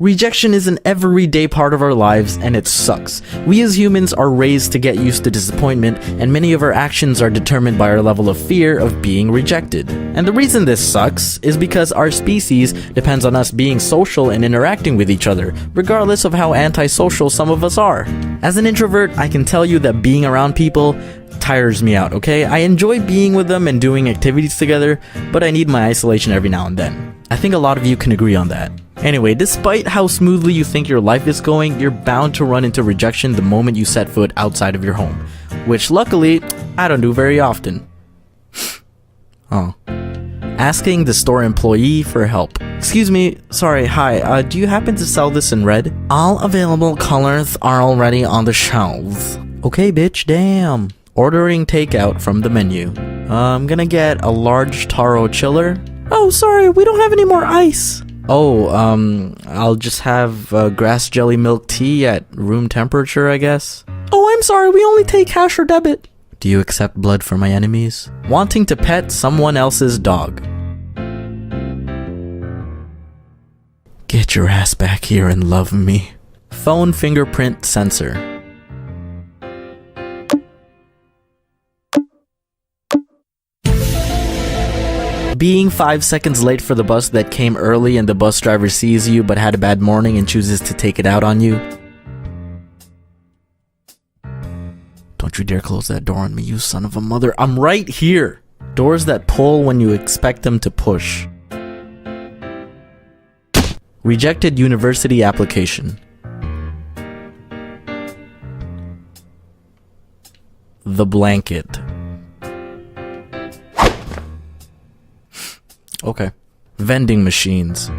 Rejection is an everyday part of our lives, and it sucks. We as humans are raised to get used to disappointment, and many of our actions are determined by our level of fear of being rejected. And the reason this sucks is because our species depends on us being social and interacting with each other, regardless of how antisocial some of us are. As an introvert, I can tell you that being around people tires me out, okay? I enjoy being with them and doing activities together, but I need my isolation every now and then. I think a lot of you can agree on that. Anyway, despite how smoothly you think your life is going, you're bound to run into rejection the moment you set foot outside of your home. Which, luckily, I don't do very often. Oh. Asking the store employee for help. Excuse me, sorry, hi, do you happen to sell this in red? All available colors are already on the shelves. Okay, bitch, damn. Ordering takeout from the menu. I'm gonna get a large taro chiller. Oh, sorry, we don't have any more ice. Oh, I'll just have grass jelly milk tea at room temperature, I guess. Oh, I'm sorry, we only take cash or debit. Do you accept blood for my enemies? Wanting to pet someone else's dog. Get your ass back here and love me. Phone fingerprint sensor. Being 5 seconds late for the bus that came early and the bus driver sees you but had a bad morning and chooses to take it out on you. Don't you dare close that door on me, you son of a mother. I'm right here. Doors that pull when you expect them to push. Rejected university application. The blanket. Okay. Vending machines.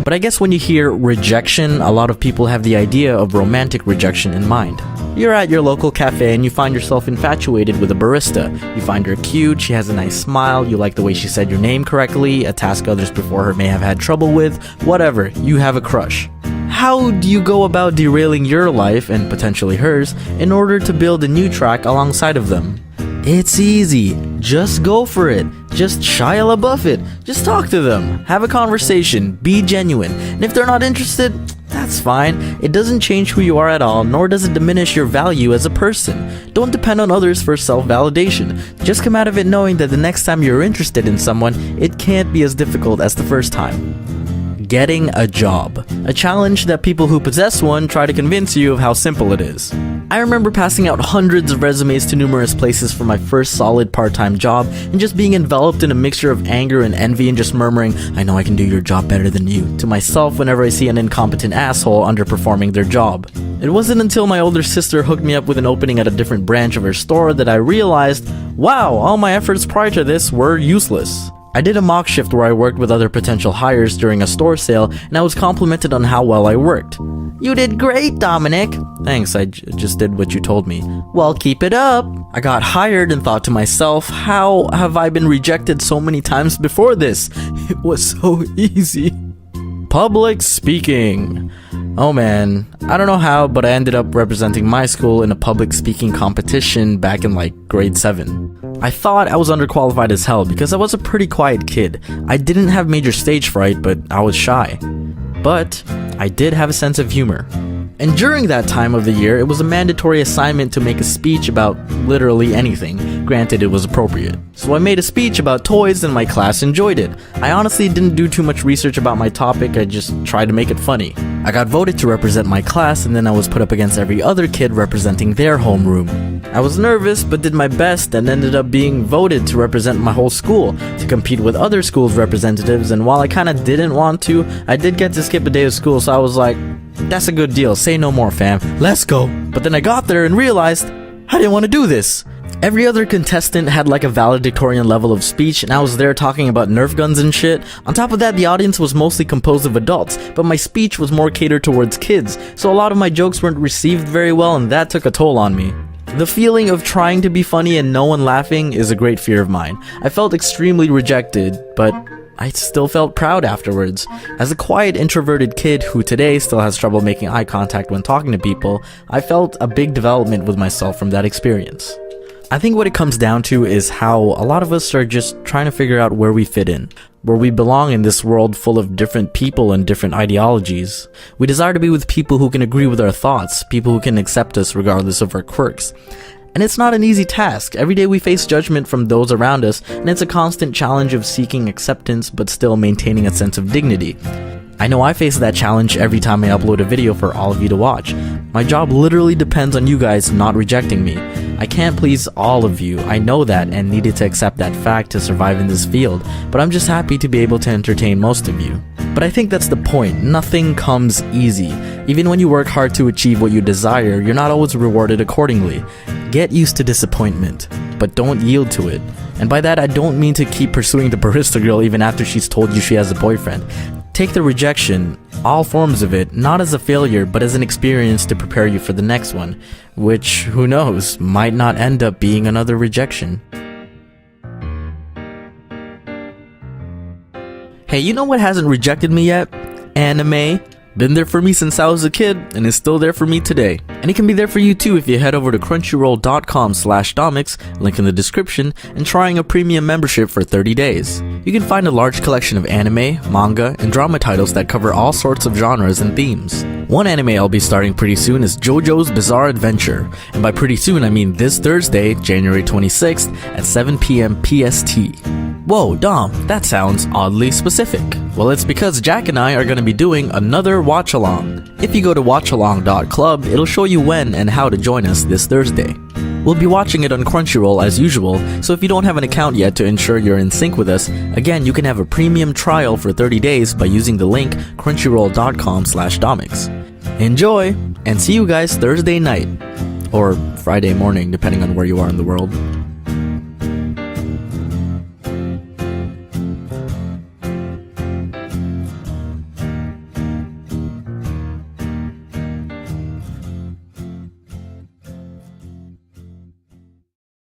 But I guess when you hear rejection, a lot of people have the idea of romantic rejection in mind. You're at your local cafe and you find yourself infatuated with a barista. You find her cute, she has a nice smile, you like the way she said your name correctly, a task others before her may have had trouble with, whatever, you have a crush. How do you go about derailing your life, and potentially hers, in order to build a new track alongside of them? It's easy. Just go for it. Just Shia LaBeouf it. Just talk to them. Have a conversation. Be genuine. And if they're not interested, that's fine. It doesn't change who you are at all, nor does it diminish your value as a person. Don't depend on others for self-validation. Just come out of it knowing that the next time you're interested in someone, it can't be as difficult as the first time. Getting a job. A challenge that people who possess one try to convince you of how simple it is. I remember passing out hundreds of resumes to numerous places for my first solid part-time job and just being enveloped in a mixture of anger and envy and just murmuring, "I know I can do your job better than you," to myself whenever I see an incompetent asshole underperforming their job. It wasn't until my older sister hooked me up with an opening at a different branch of her store that I realized, wow, all my efforts prior to this were useless. I did a mock shift where I worked with other potential hires during a store sale, and I was complimented on how well I worked. "You did great, Dominic." "Thanks, I just did what you told me." "Well, keep it up." I got hired and thought to myself, how have I been rejected so many times before this? It was so easy. Public speaking. Oh man, I don't know how, but I ended up representing my school in a public speaking competition back in grade 7. I thought I was underqualified as hell because I was a pretty quiet kid. I didn't have major stage fright, but I was shy. But I did have a sense of humor. And during that time of the year, it was a mandatory assignment to make a speech about literally anything, granted it was appropriate. So I made a speech about toys and my class enjoyed it. I honestly didn't do too much research about my topic, I just tried to make it funny. I got voted to represent my class and then I was put up against every other kid representing their homeroom. I was nervous but did my best and ended up being voted to represent my whole school, to compete with other schools' representatives, and while I kinda didn't want to, I did get to skip a day of school, so I was like, that's a good deal, say no more fam, let's go. But then I got there and realized, I didn't want to do this. Every other contestant had a valedictorian level of speech, and I was there talking about Nerf guns and shit. On top of that, the audience was mostly composed of adults, but my speech was more catered towards kids, so a lot of my jokes weren't received very well, and that took a toll on me. The feeling of trying to be funny and no one laughing is a great fear of mine. I felt extremely rejected, but I still felt proud afterwards. As a quiet, introverted kid who today still has trouble making eye contact when talking to people, I felt a big development with myself from that experience. I think what it comes down to is how a lot of us are just trying to figure out where we fit in, where we belong in this world full of different people and different ideologies. We desire to be with people who can agree with our thoughts, people who can accept us regardless of our quirks. And it's not an easy task. Every day we face judgment from those around us, and it's a constant challenge of seeking acceptance but still maintaining a sense of dignity. I know I face that challenge every time I upload a video for all of you to watch. My job literally depends on you guys not rejecting me. I can't please all of you, I know that, and needed to accept that fact to survive in this field, but I'm just happy to be able to entertain most of you. But I think that's the point. Nothing comes easy. Even when you work hard to achieve what you desire, you're not always rewarded accordingly. Get used to disappointment, but don't yield to it. And by that, I don't mean to keep pursuing the barista girl even after she's told you she has a boyfriend. Take the rejection, all forms of it, not as a failure, but as an experience to prepare you for the next one, which, who knows, might not end up being another rejection. Hey, you know what hasn't rejected me yet? Anime. Been there for me since I was a kid, and is still there for me today. And it can be there for you too if you head over to crunchyroll.com/domics, link in the description, and trying a premium membership for 30 days. You can find a large collection of anime, manga, and drama titles that cover all sorts of genres and themes. One anime I'll be starting pretty soon is JoJo's Bizarre Adventure, and by pretty soon I mean this Thursday, January 26th at 7 p.m. PST. Whoa, Dom, that sounds oddly specific. Well, it's because Jack and I are going to be doing another watch-along. If you go to watchalong.club, it'll show you when and how to join us this Thursday. We'll be watching it on Crunchyroll as usual, so if you don't have an account yet to ensure you're in sync with us, again, you can have a premium trial for 30 days by using the link crunchyroll.com/domics. Enjoy, and see you guys Thursday night, or Friday morning, depending on where you are in the world.